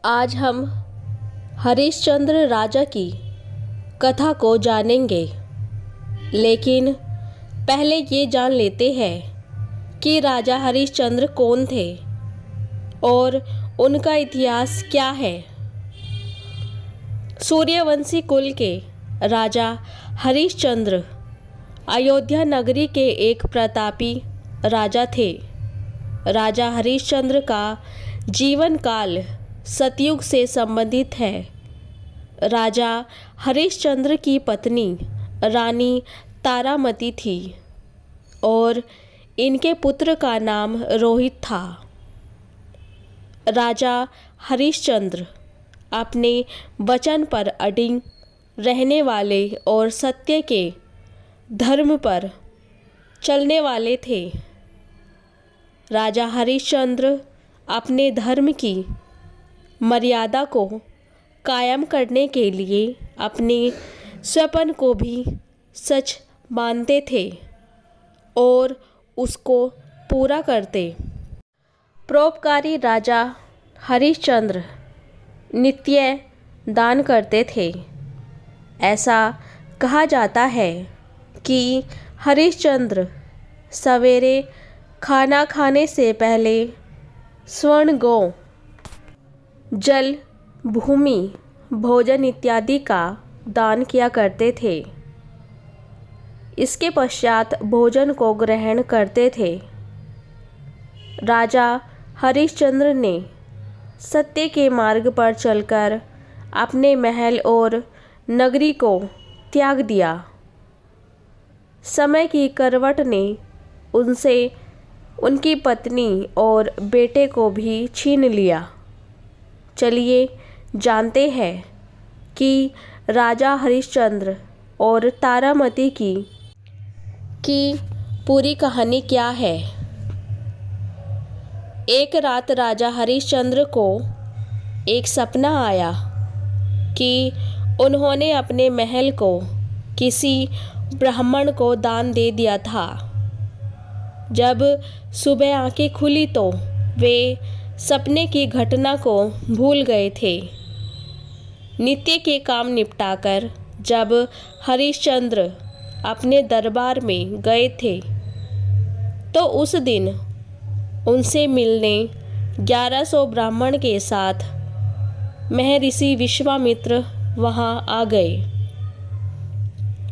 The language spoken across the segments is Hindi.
आज हम हरिश्चंद्र राजा की कथा को जानेंगे, लेकिन पहले ये जान लेते हैं कि राजा हरिश्चंद्र कौन थे और उनका इतिहास क्या है। सूर्यवंशी कुल के राजा हरिश्चंद्र अयोध्या नगरी के एक प्रतापी राजा थे। राजा हरिश्चंद्र का जीवन काल सतयुग से संबंधित है। राजा हरिश्चंद्र की पत्नी रानी तारामती थी और इनके पुत्र का नाम रोहित था। राजा हरिश्चंद्र अपने वचन पर अडिग रहने वाले और सत्य के धर्म पर चलने वाले थे। राजा हरिश्चंद्र अपने धर्म की मर्यादा को कायम करने के लिए अपने स्वप्न को भी सच मानते थे और उसको पूरा करते। परोपकारी राजा हरिश्चंद्र नित्य दान करते थे। ऐसा कहा जाता है कि हरिश्चंद्र सवेरे खाना खाने से पहले स्वर्ण गौ, जल, भूमि, भोजन इत्यादि का दान किया करते थे। इसके पश्चात भोजन को ग्रहण करते थे। राजा हरिश्चंद्र ने सत्य के मार्ग पर चलकर अपने महल और नगरी को त्याग दिया। समय की करवट ने उनसे उनकी पत्नी और बेटे को भी छीन लिया। चलिए जानते हैं कि राजा हरिश्चंद्र और तारामती की पूरी कहानी क्या है। एक रात राजा हरिश्चंद्र को एक सपना आया कि उन्होंने अपने महल को किसी ब्राह्मण को दान दे दिया था। जब सुबह आंखें खुली तो वे सपने की घटना को भूल गए थे। नित्य के काम निपटाकर जब हरिश्चंद्र अपने दरबार में गए थे तो उस दिन उनसे मिलने 1100 ब्राह्मण के साथ महर्षि विश्वामित्र वहां आ गए।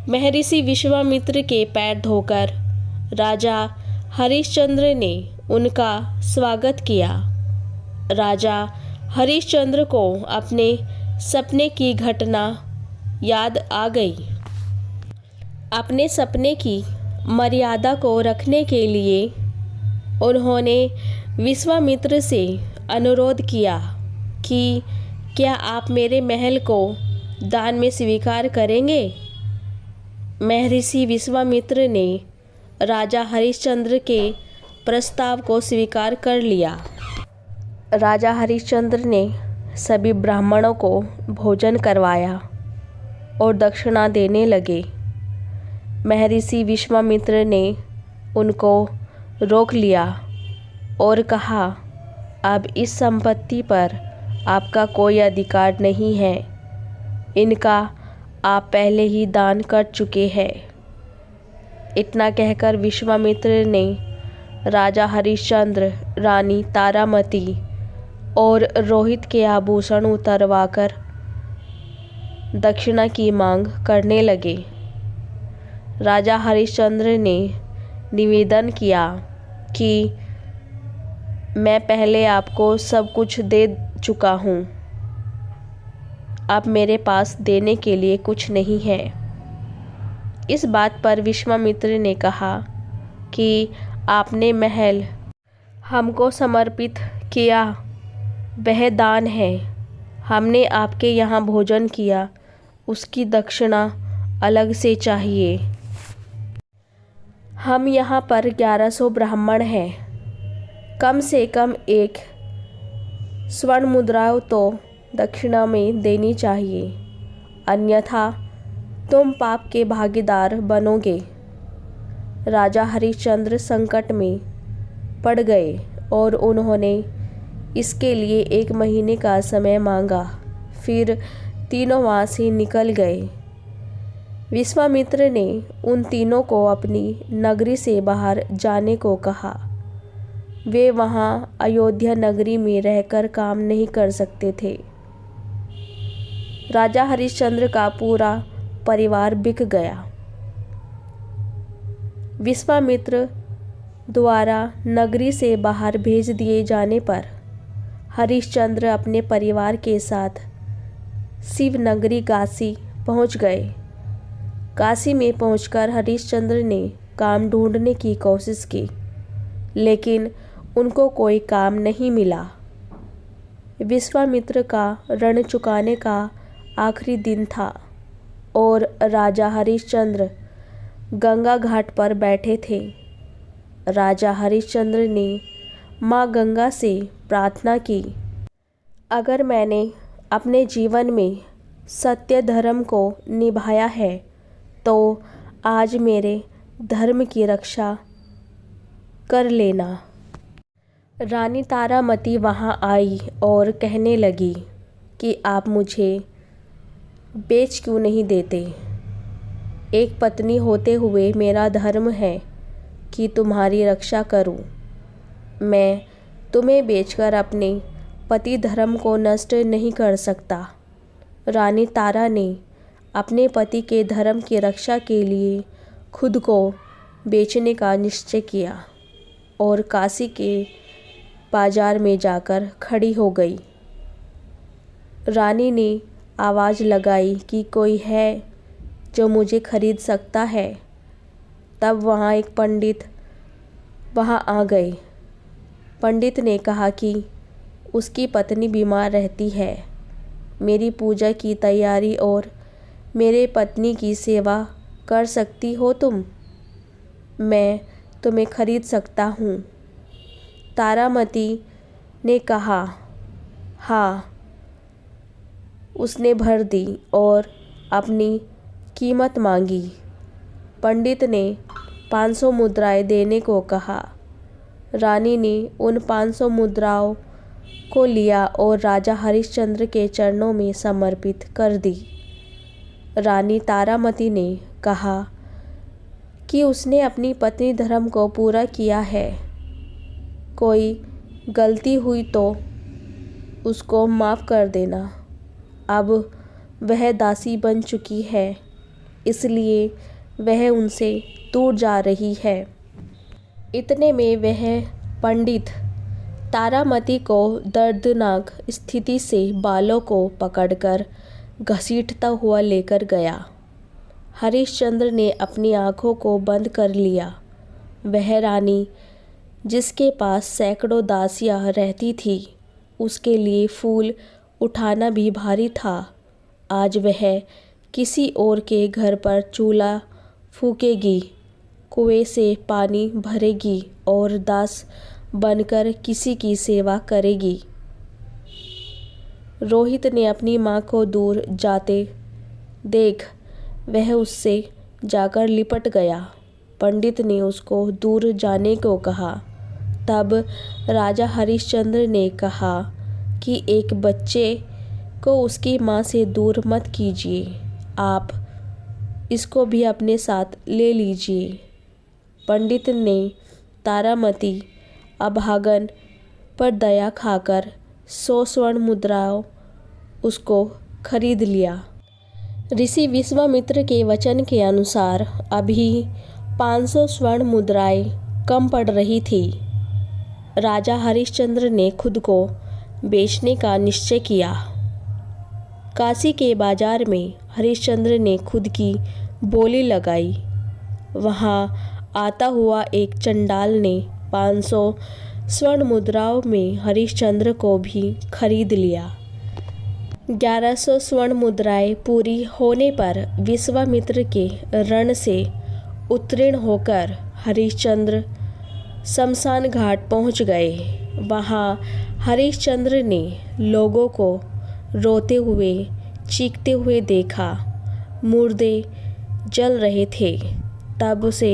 महर्षि विश्वामित्र के पैर धोकर राजा हरिश्चंद्र ने उनका स्वागत किया। राजा हरिश्चंद्र को अपने सपने की घटना याद आ गई। अपने सपने की मर्यादा को रखने के लिए उन्होंने विश्वामित्र से अनुरोध किया कि क्या आप मेरे महल को दान में स्वीकार करेंगे। महर्षि विश्वामित्र ने राजा हरिश्चंद्र के प्रस्ताव को स्वीकार कर लिया। राजा हरिश्चंद्र ने सभी ब्राह्मणों को भोजन करवाया और दक्षिणा देने लगे। महर्षि विश्वामित्र ने उनको रोक लिया और कहा, अब इस संपत्ति पर आपका कोई अधिकार नहीं है। इनका आप पहले ही दान कर चुके हैं। इतना कहकर विश्वामित्र ने राजा हरिश्चंद्र, रानी तारामती और रोहित के आभूषण उतरवाकर दक्षिणा की मांग करने लगे। राजा हरिश्चंद्र ने निवेदन किया कि मैं पहले आपको सब कुछ दे चुका हूँ, अब मेरे पास देने के लिए कुछ नहीं है। इस बात पर विश्वामित्र ने कहा कि आपने महल हमको समर्पित किया, वह दान है। हमने आपके यहाँ भोजन किया, उसकी दक्षिणा अलग से चाहिए। हम यहाँ पर 1100 ब्राह्मण हैं। कम से कम एक स्वर्ण मुद्रा तो दक्षिणा में देनी चाहिए, अन्यथा तुम पाप के भागीदार बनोगे। राजा हरिश्चंद्र संकट में पड़ गए और उन्होंने इसके लिए 1 महीने का समय मांगा। फिर तीनों वहाँ से निकल गए। विश्वामित्र ने उन तीनों को अपनी नगरी से बाहर जाने को कहा। वे वहाँ अयोध्या नगरी में रहकर काम नहीं कर सकते थे। राजा हरिश्चंद्र का पूरा परिवार बिक गया। विश्वामित्र द्वारा नगरी से बाहर भेज दिए जाने पर हरिश्चंद्र अपने परिवार के साथ शिव नगरी काशी पहुंच गए। काशी में पहुंचकर हरिश्चंद्र ने काम ढूंढने की कोशिश की, लेकिन उनको कोई काम नहीं मिला। विश्वामित्र का ऋण चुकाने का आखिरी दिन था और राजा हरिश्चंद्र गंगा घाट पर बैठे थे। राजा हरिश्चंद्र ने माँ गंगा से प्रार्थना की, अगर मैंने अपने जीवन में सत्य धर्म को निभाया है तो आज मेरे धर्म की रक्षा कर लेना। रानी तारामती वहाँ आई और कहने लगी कि आप मुझे बेच क्यों नहीं देते। एक पत्नी होते हुए मेरा धर्म है कि तुम्हारी रक्षा करूं। मैं तुम्हें बेचकर अपने पति धर्म को नष्ट नहीं कर सकता। रानी तारा ने अपने पति के धर्म की रक्षा के लिए खुद को बेचने का निश्चय किया और काशी के बाजार में जाकर खड़ी हो गई। रानी ने आवाज़ लगाई कि कोई है जो मुझे खरीद सकता है। तब वहाँ एक पंडित वहाँ आ गए। पंडित ने कहा कि उसकी पत्नी बीमार रहती है। मेरी पूजा की तैयारी और मेरे पत्नी की सेवा कर सकती हो तुम? मैं तुम्हें खरीद सकता हूँ। तारामती ने कहा, हाँ। उसने भर दी और अपनी कीमत मांगी। पंडित ने 500 मुद्राएं देने को कहा। रानी ने उन 500 मुद्राओं को लिया और राजा हरिश्चंद्र के चरणों में समर्पित कर दी। रानी तारामती ने कहा कि उसने अपनी पत्नी धर्म को पूरा किया है। कोई गलती हुई तो उसको माफ़ कर देना। अब वह दासी बन चुकी है, इसलिए वह उनसे दूर जा रही है। इतने में वह पंडित तारामती को दर्दनाक स्थिति से बालों को पकड़कर घसीटता हुआ लेकर गया। हरिश्चंद्र ने अपनी आँखों को बंद कर लिया। वह रानी जिसके पास सैकड़ों दासियाँ रहती थी, उसके लिए फूल उठाना भी भारी था। आज वह किसी और के घर पर चूल्हा फूकेगी, कुएं से पानी भरेगी और दास बनकर किसी की सेवा करेगी। रोहित ने अपनी माँ को दूर जाते देख वह उससे जाकर लिपट गया। पंडित ने उसको दूर जाने को कहा। तब राजा हरिश्चंद्र ने कहा कि एक बच्चे को उसकी माँ से दूर मत कीजिए, आप इसको भी अपने साथ ले लीजिए। पंडित ने तारामती अभागन पर दया खाकर 100 स्वर्ण मुद्राओं उसको खरीद लिया। ऋषि विश्वामित्र के वचन के अनुसार अभी 500 स्वर्ण मुद्राएं कम पड़ रही थी। राजा हरिश्चंद्र ने खुद को बेचने का निश्चय किया। काशी के बाजार में हरिश्चंद्र ने खुद की बोली लगाई। वहाँ आता हुआ एक चंडाल ने 500 स्वर्ण मुद्राओं में हरिश्चंद्र को भी खरीद लिया। 1100 स्वर्ण मुद्राएं पूरी होने पर विश्वामित्र के रण से उत्तीर्ण होकर हरिश्चंद्र शमशान घाट पहुंच गए। वहां हरिश्चंद्र ने लोगों को रोते हुए चीखते हुए देखा। मुर्दे जल रहे थे। तब से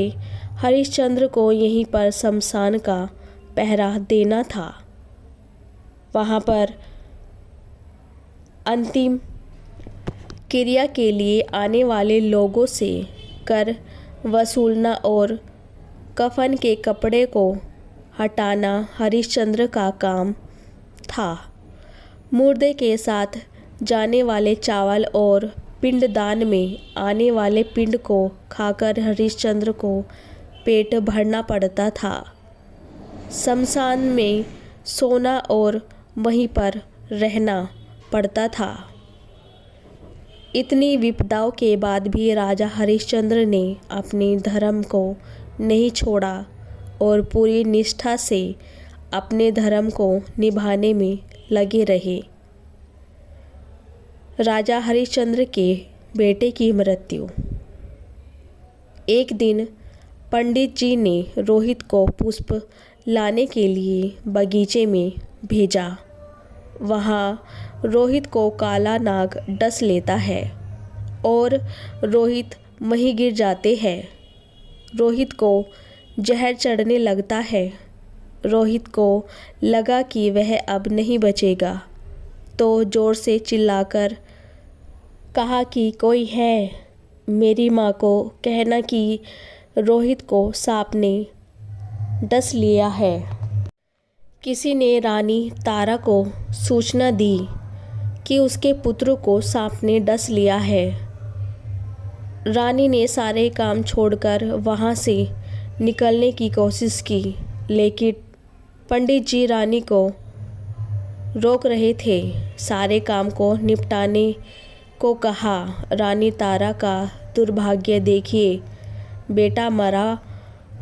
हरिश्चंद्र को यहीं पर शमशान का पहरा देना था। वहाँ पर अंतिम क्रिया के लिए आने वाले लोगों से कर वसूलना और कफन के कपड़े को हटाना हरिश्चंद्र का काम था। मुर्दे के साथ जाने वाले चावल और पिंडदान में आने वाले पिंड को खाकर हरिश्चंद्र को पेट भरना पड़ता था। शमशान में सोना और वहीं पर रहना पड़ता था। इतनी विपदाओं के बाद भी राजा हरिश्चंद्र ने अपने धर्म को नहीं छोड़ा और पूरी निष्ठा से अपने धर्म को निभाने में लगे रहे। राजा हरिश्चंद्र के बेटे की मृत्यु। एक दिन पंडित जी ने रोहित को पुष्प लाने के लिए बगीचे में भेजा। वहाँ रोहित को काला नाग डस लेता है और रोहित वहीं गिर जाते हैं। रोहित को जहर चढ़ने लगता है। रोहित को लगा कि वह अब नहीं बचेगा, तो ज़ोर से चिल्लाकर कहा कि कोई है, मेरी माँ को कहना कि रोहित को सांप ने डस लिया है। किसी ने रानी तारा को सूचना दी कि उसके पुत्र को सांप ने डस लिया है। रानी ने सारे काम छोड़कर वहाँ से निकलने की कोशिश की, लेकिन पंडित जी रानी को रोक रहे थे। सारे काम को निपटाने को कहा। रानी तारा का दुर्भाग्य देखिए, बेटा मरा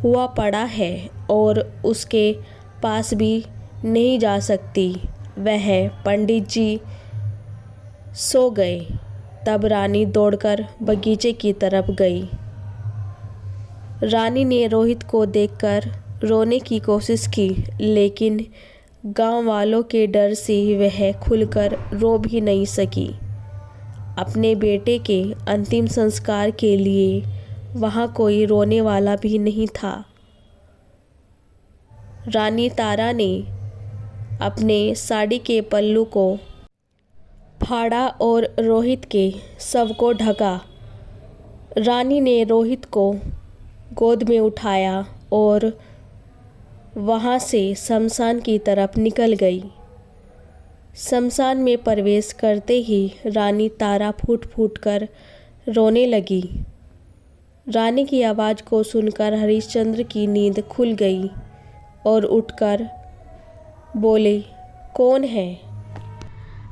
हुआ पड़ा है और उसके पास भी नहीं जा सकती। वह पंडित जी सो गए। तब रानी दौड़कर बगीचे की तरफ गई। रानी ने रोहित को देखकर रोने की कोशिश की, लेकिन गांव वालों के डर से वह खुलकर रो भी नहीं सकी। अपने बेटे के अंतिम संस्कार के लिए वहाँ कोई रोने वाला भी नहीं था। रानी तारा ने अपने साड़ी के पल्लू को फाड़ा और रोहित के शव को ढका। रानी ने रोहित को गोद में उठाया और वहाँ से शमशान की तरफ निकल गई। शमशान में प्रवेश करते ही रानी तारा फूट फूट कर रोने लगी। रानी की आवाज़ को सुनकर हरिश्चंद्र की नींद खुल गई और उठकर बोले, कौन है?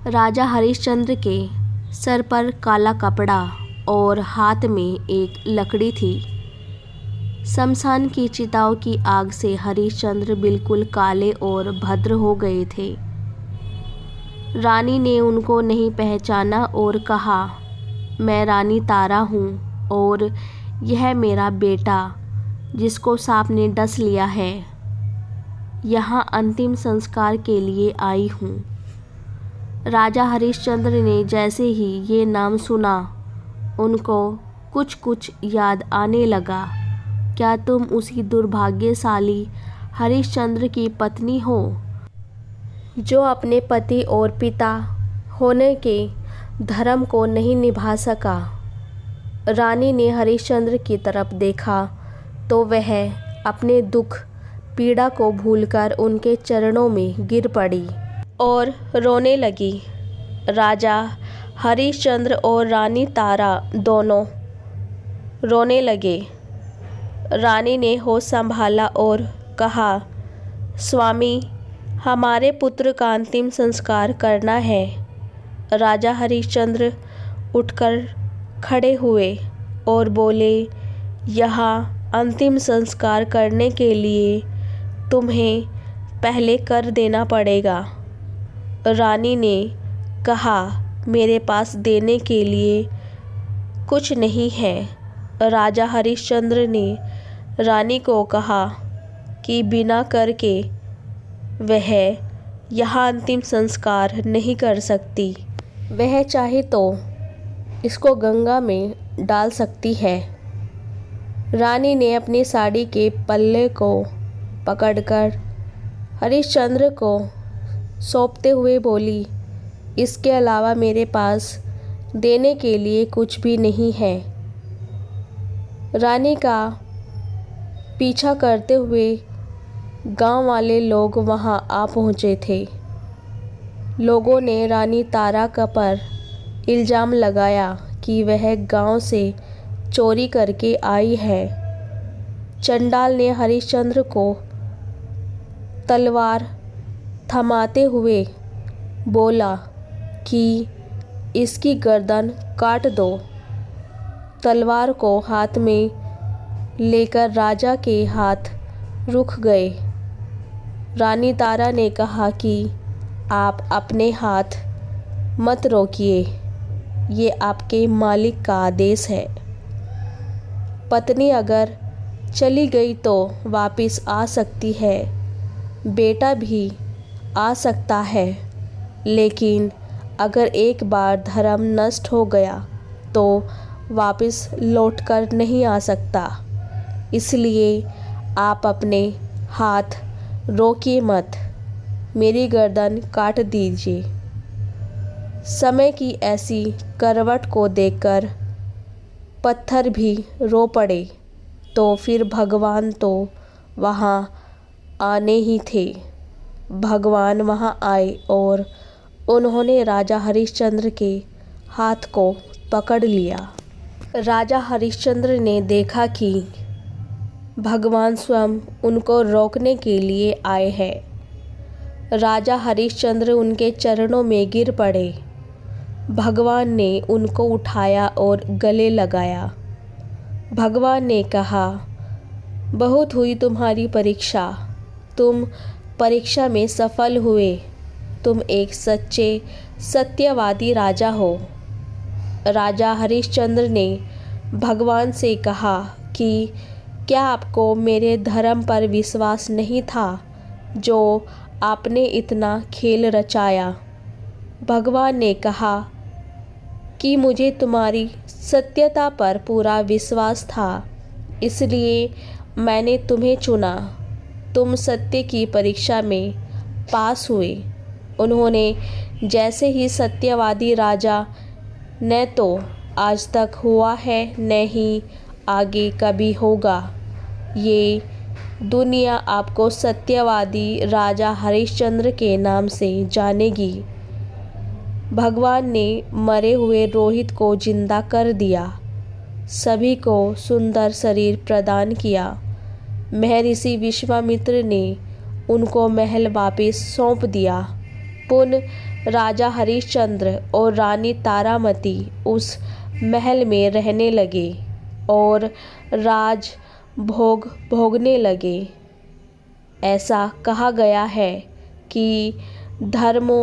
राजा हरिश्चंद्र के सर पर काला कपड़ा और हाथ में एक लकड़ी थी। शमशान की चिताओं की आग से हरिश्चंद्र बिल्कुल काले और भद्र हो गए थे। रानी ने उनको नहीं पहचाना और कहा, मैं रानी तारा हूँ और यह मेरा बेटा जिसको सांप ने डस लिया है। यहाँ अंतिम संस्कार के लिए आई हूँ। राजा हरिश्चंद्र ने जैसे ही ये नाम सुना, उनको कुछ कुछ याद आने लगा। क्या तुम उसी दुर्भाग्यशाली हरिश्चंद्र की पत्नी हो जो अपने पति और पिता होने के धर्म को नहीं निभा सका? रानी ने हरिश्चंद्र की तरफ देखा तो वह अपने दुख पीड़ा को भूलकर उनके चरणों में गिर पड़ी और रोने लगी। राजा हरिश्चंद्र और रानी तारा दोनों रोने लगे। रानी ने होश संभाला और कहा, स्वामी, हमारे पुत्र का अंतिम संस्कार करना है। राजा हरिश्चंद्र उठकर खड़े हुए और बोले, यहाँ अंतिम संस्कार करने के लिए तुम्हें पहले कर देना पड़ेगा। रानी ने कहा, मेरे पास देने के लिए कुछ नहीं है। राजा हरिश्चंद्र ने रानी को कहा कि बिना कर के वह यहाँ अंतिम संस्कार नहीं कर सकती। वह चाहे तो इसको गंगा में डाल सकती है। रानी ने अपनी साड़ी के पल्ले को पकड़कर हरिश्चंद्र को सौंपते हुए बोली, इसके अलावा मेरे पास देने के लिए कुछ भी नहीं है। रानी का पीछा करते हुए गांव वाले लोग वहां आ पहुंचे थे। लोगों ने रानी तारा का पर इल्ज़ाम लगाया कि वह गांव से चोरी करके आई है। चंडाल ने हरिश्चंद्र को तलवार थमाते हुए बोला कि इसकी गर्दन काट दो। तलवार को हाथ में लेकर राजा के हाथ रुक गए। रानी तारा ने कहा कि आप अपने हाथ मत रोकिए, ये आपके मालिक का आदेश है। पत्नी अगर चली गई तो वापस आ सकती है, बेटा भी आ सकता है, लेकिन अगर एक बार धर्म नष्ट हो गया तो वापस लौटकर नहीं आ सकता। इसलिए आप अपने हाथ रोकिए मत, मेरी गर्दन काट दीजिए। समय की ऐसी करवट को देखकर पत्थर भी रो पड़े। तो फिर भगवान तो वहाँ आने ही थे। भगवान वहाँ आए और उन्होंने राजा हरिश्चंद्र के हाथ को पकड़ लिया। राजा हरिश्चंद्र ने देखा कि भगवान स्वयं उनको रोकने के लिए आए हैं। राजा हरिश्चंद्र उनके चरणों में गिर पड़े। भगवान ने उनको उठाया और गले लगाया। भगवान ने कहा, बहुत हुई तुम्हारी परीक्षा, तुम परीक्षा में सफल हुए। तुम एक सच्चे सत्यवादी राजा हो। राजा हरिश्चंद्र ने भगवान से कहा कि क्या आपको मेरे धर्म पर विश्वास नहीं था जो आपने इतना खेल रचाया? भगवान ने कहा कि मुझे तुम्हारी सत्यता पर पूरा विश्वास था, इसलिए मैंने तुम्हें चुना। तुम सत्य की परीक्षा में पास हुए। उन्होंने जैसे ही सत्यवादी राजा न तो आज तक हुआ है न ही आगे कभी होगा। ये दुनिया आपको सत्यवादी राजा हरिश्चंद्र के नाम से जानेगी। भगवान ने मरे हुए रोहित को जिंदा कर दिया, सभी को सुंदर शरीर प्रदान किया। महर्षि विश्वामित्र ने उनको महल वापस सौंप दिया। पुनः राजा हरिश्चंद्र और रानी तारामती उस महल में रहने लगे और राज भोग भोगने लगे। ऐसा कहा गया है कि धर्मो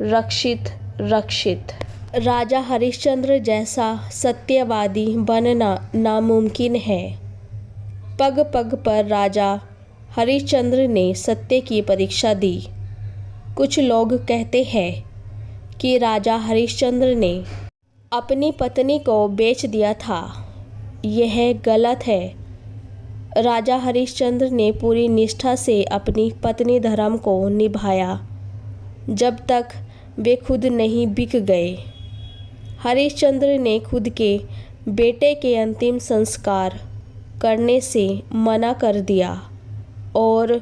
रक्षित रक्षित। राजा हरिश्चंद्र जैसा सत्यवादी बनना नामुमकिन है। पग पग पर राजा हरिश्चंद्र ने सत्य की परीक्षा दी। कुछ लोग कहते हैं कि राजा हरिश्चंद्र ने अपनी पत्नी को बेच दिया था। यह गलत है। राजा हरिश्चंद्र ने पूरी निष्ठा से अपनी पत्नी धर्म को निभाया जब तक वे खुद नहीं बिक गए। हरिश्चंद्र ने खुद के बेटे के अंतिम संस्कार करने से मना कर दिया और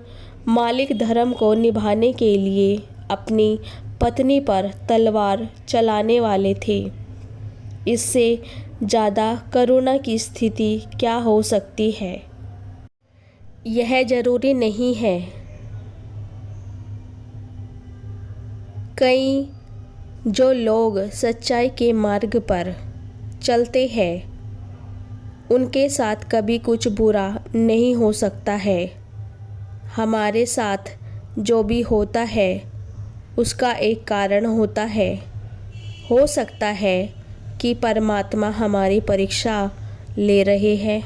मालिक धर्म को निभाने के लिए अपनी पत्नी पर तलवार चलाने वाले थे। इससे ज़्यादा करुणा की स्थिति क्या हो सकती है? यह जरूरी नहीं है। कई जो लोग सच्चाई के मार्ग पर चलते हैं उनके साथ कभी कुछ बुरा नहीं हो सकता है। हमारे साथ जो भी होता है उसका एक कारण होता है। हो सकता है कि परमात्मा हमारी परीक्षा ले रहे हैं।